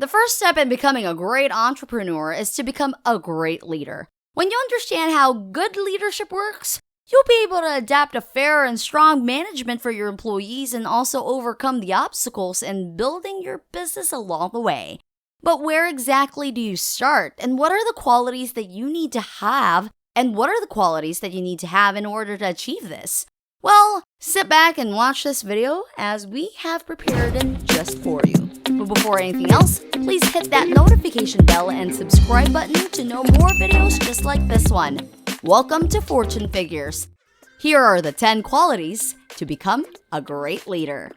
The first step in becoming a great entrepreneur is to become a great leader. When you understand how good leadership works, you'll be able to adapt a fair and strong management for your employees and also overcome the obstacles in building your business along the way. But where exactly do you start? And what are the qualities that you need to have? And what are the qualities that you need to have in order to achieve this? Well, sit back and watch this video as we have prepared it just for you. But before anything else, please hit that notification bell and subscribe button to know more videos just like this one. Welcome to Fortune Figures. Here are the 10 qualities to become a great leader.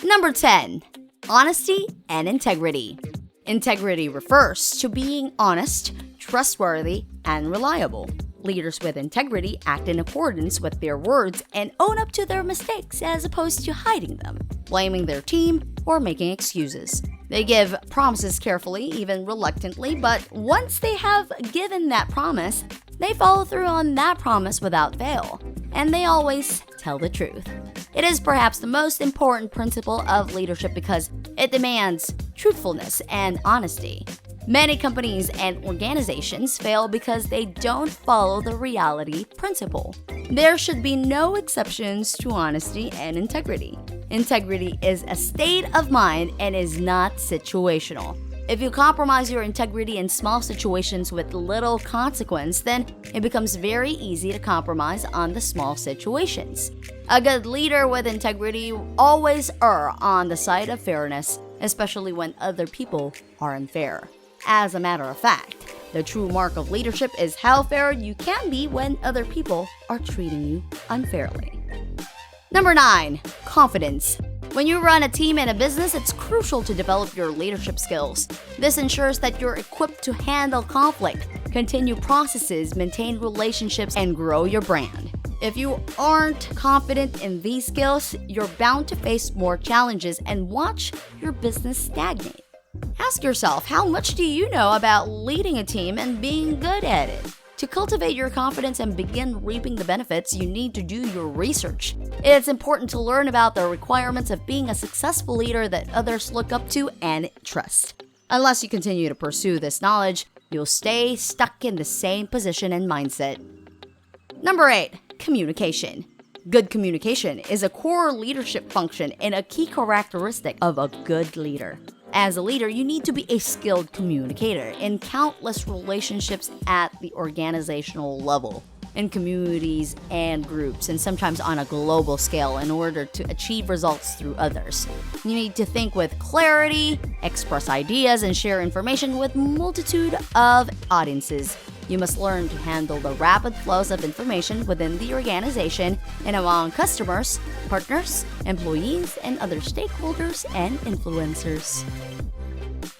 Number 10. Honesty and integrity. Integrity refers to being honest, trustworthy, and reliable. Leaders with integrity act in accordance with their words and own up to their mistakes as opposed to hiding them, blaming their team, or making excuses. They give promises carefully, even reluctantly, but once they have given that promise, they follow through on that promise without fail, and they always tell the truth. It is perhaps the most important principle of leadership because it demands truthfulness and honesty. Many companies and organizations fail because they don't follow the reality principle. There should be no exceptions to honesty and integrity. Integrity is a state of mind and is not situational. If you compromise your integrity in small situations with little consequence, then it becomes very easy to compromise on the small situations. A good leader with integrity always err on the side of fairness, especially when other people are unfair. As a matter of fact, the true mark of leadership is how fair you can be when other people are treating you unfairly. Number 9. Confidence. When you run a team and a business, it's crucial to develop your leadership skills. This ensures that you're equipped to handle conflict, continue processes, maintain relationships, and grow your brand. If you aren't confident in these skills, you're bound to face more challenges and watch your business stagnate. Ask yourself, how much do you know about leading a team and being good at it? To cultivate your confidence and begin reaping the benefits, you need to do your research. It's important to learn about the requirements of being a successful leader that others look up to and trust. Unless you continue to pursue this knowledge, you'll stay stuck in the same position and mindset. Number 8. Communication. Good communication is a core leadership function and a key characteristic of a good leader. As a leader, you need to be a skilled communicator in countless relationships at the organizational level, in communities and groups, and sometimes on a global scale in order to achieve results through others. You need to think with clarity, express ideas, and share information with multitude of audiences. You must learn to handle the rapid flows of information within the organization and among customers, partners, employees, and other stakeholders and influencers.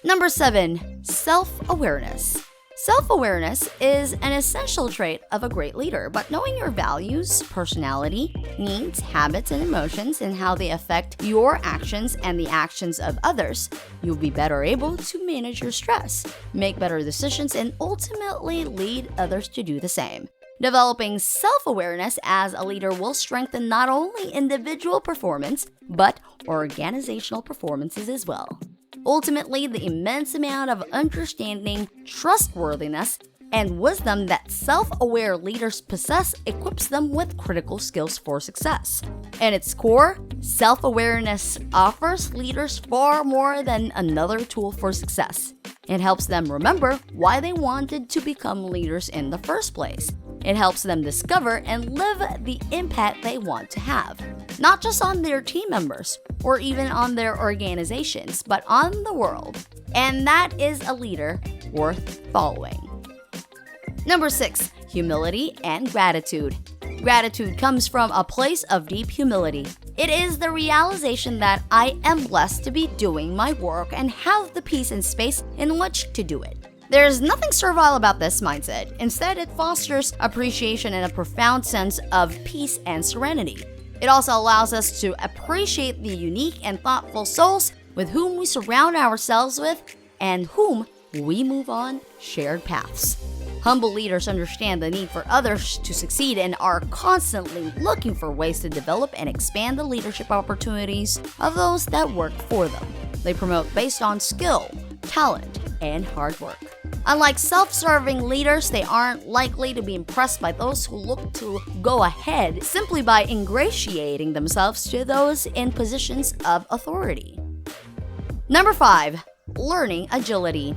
Number 7. Self-awareness. Self-awareness is an essential trait of a great leader, but knowing your values, personality, needs, habits, and emotions and how they affect your actions and the actions of others, you'll be better able to manage your stress, make better decisions, and ultimately lead others to do the same. Developing self-awareness as a leader will strengthen not only individual performance, but organizational performances as well. Ultimately, the immense amount of understanding, trustworthiness, and wisdom that self-aware leaders possess equips them with critical skills for success. At its core, self-awareness offers leaders far more than another tool for success. It helps them remember why they wanted to become leaders in the first place. It helps them discover and live the impact they want to have, not just on their team members or even on their organizations, but on the world. And that is a leader worth following. Number 6. Humility and gratitude. Gratitude comes from a place of deep humility. It is the realization that I am blessed to be doing my work and have the peace and space in which to do it. There's nothing servile about this mindset. Instead, it fosters appreciation and a profound sense of peace and serenity. It also allows us to appreciate the unique and thoughtful souls with whom we surround ourselves with and whom we move on shared paths. Humble leaders understand the need for others to succeed and are constantly looking for ways to develop and expand the leadership opportunities of those that work for them. They promote based on skill, talent, and hard work. Unlike self-serving leaders, they aren't likely to be impressed by those who look to go ahead simply by ingratiating themselves to those in positions of authority. Number 5. Learning agility.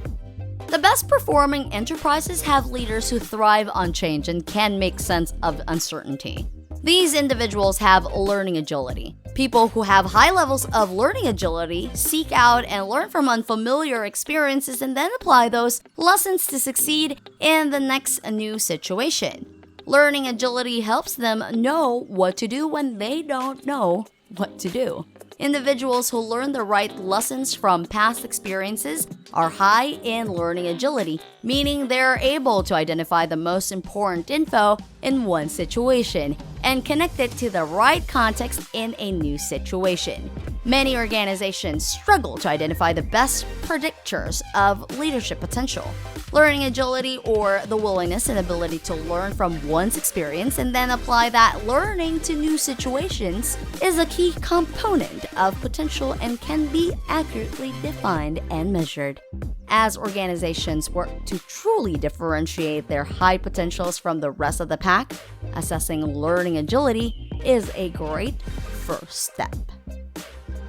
The best performing enterprises have leaders who thrive on change and can make sense of uncertainty. These individuals have learning agility. People who have high levels of learning agility seek out and learn from unfamiliar experiences and then apply those lessons to succeed in the next new situation. Learning agility helps them know what to do when they don't know what to do. Individuals who learn the right lessons from past experiences are high in learning agility, meaning they're able to identify the most important info in one situation and connect it to the right context in a new situation. Many organizations struggle to identify the best predictors of leadership potential. Learning agility, or the willingness and ability to learn from one's experience and then apply that learning to new situations, is a key component of potential and can be accurately defined and measured. As organizations work to truly differentiate their high potentials from the rest of the pack, assessing learning agility is a great first step.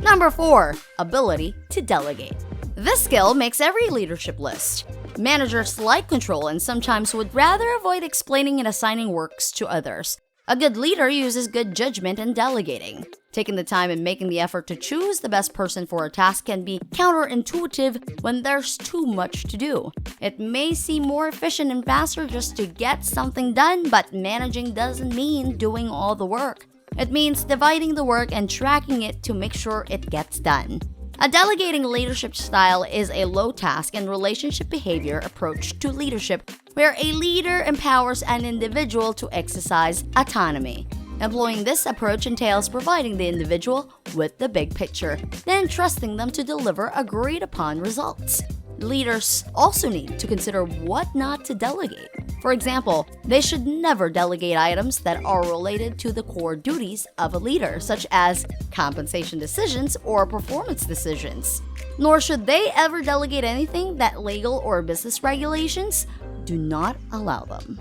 Number 4. Ability to delegate. This skill makes every leadership list. Managers like control and sometimes would rather avoid explaining and assigning works to others. A good leader uses good judgment in delegating. Taking the time and making the effort to choose the best person for a task can be counterintuitive when there's too much to do. It may seem more efficient and faster just to get something done, but managing doesn't mean doing all the work. It means dividing the work and tracking it to make sure it gets done. A delegating leadership style is a low-task and relationship behavior approach to leadership where a leader empowers an individual to exercise autonomy. Employing this approach entails providing the individual with the big picture, then trusting them to deliver agreed-upon results. Leaders also need to consider what not to delegate. For example, they should never delegate items that are related to the core duties of a leader, such as compensation decisions or performance decisions. Nor should they ever delegate anything that legal or business regulations do not allow them.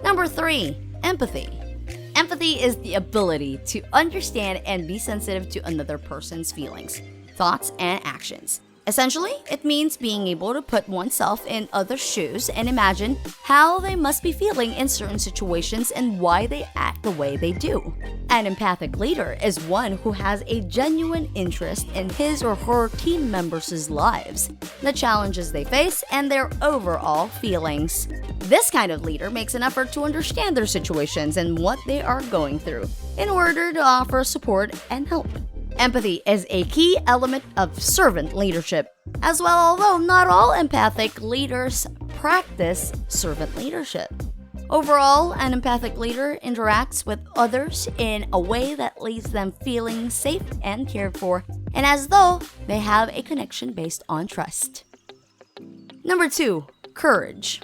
Number 3. Empathy. Empathy is the ability to understand and be sensitive to another person's feelings, thoughts, and actions. Essentially, it means being able to put oneself in others' shoes and imagine how they must be feeling in certain situations and why they act the way they do. An empathic leader is one who has a genuine interest in his or her team members' lives, the challenges they face, and their overall feelings. This kind of leader makes an effort to understand their situations and what they are going through in order to offer support and help. Empathy is a key element of servant leadership as well, although not all empathic leaders practice servant leadership. Overall, an empathic leader interacts with others in a way that leaves them feeling safe and cared for, and as though they have a connection based on trust. Number 2. Courage.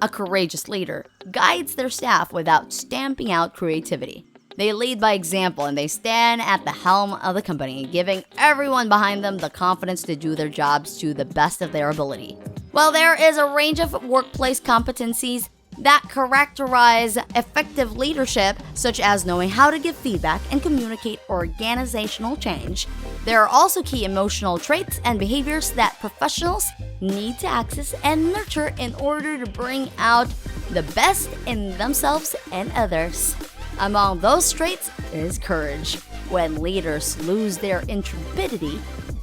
A courageous leader guides their staff without stamping out creativity. They lead by example and they stand at the helm of the company, giving everyone behind them the confidence to do their jobs to the best of their ability. While there is a range of workplace competencies that characterize effective leadership, such as knowing how to give feedback and communicate organizational change, there are also key emotional traits and behaviors that professionals need to access and nurture in order to bring out the best in themselves and others. Among those traits is courage. When leaders lose their intrepidity,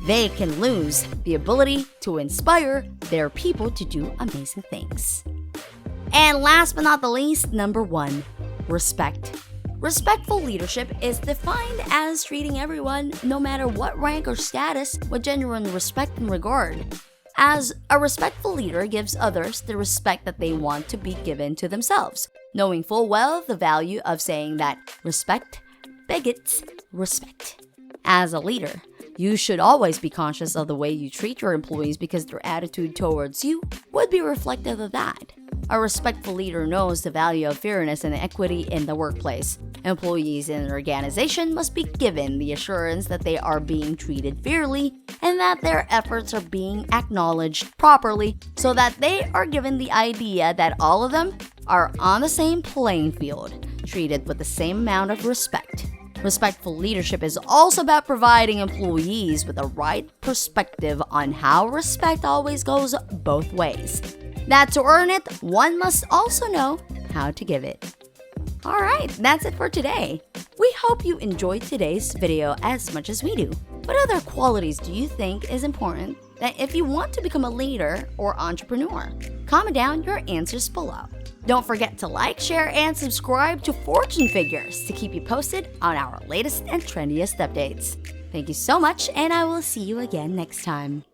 they can lose the ability to inspire their people to do amazing things. And last but not the least, number 1, respect. Respectful leadership is defined as treating everyone, no matter what rank or status, with genuine respect and regard. As a respectful leader gives others the respect that they want to be given to themselves, knowing full well the value of saying that respect begets respect. As a leader, you should always be conscious of the way you treat your employees because their attitude towards you would be reflective of that. A respectful leader knows the value of fairness and equity in the workplace. Employees in an organization must be given the assurance that they are being treated fairly and that their efforts are being acknowledged properly so that they are given the idea that all of them are on the same playing field, treated with the same amount of respect. Respectful leadership is also about providing employees with the right perspective on how respect always goes both ways. That to earn it, one must also know how to give it. Alright, that's it for today. We hope you enjoyed today's video as much as we do. What other qualities do you think is important that if you want to become a leader or entrepreneur? Comment down your answers below. Don't forget to like, share, and subscribe to Fortune Figures to keep you posted on our latest and trendiest updates. Thank you so much, and I will see you again next time.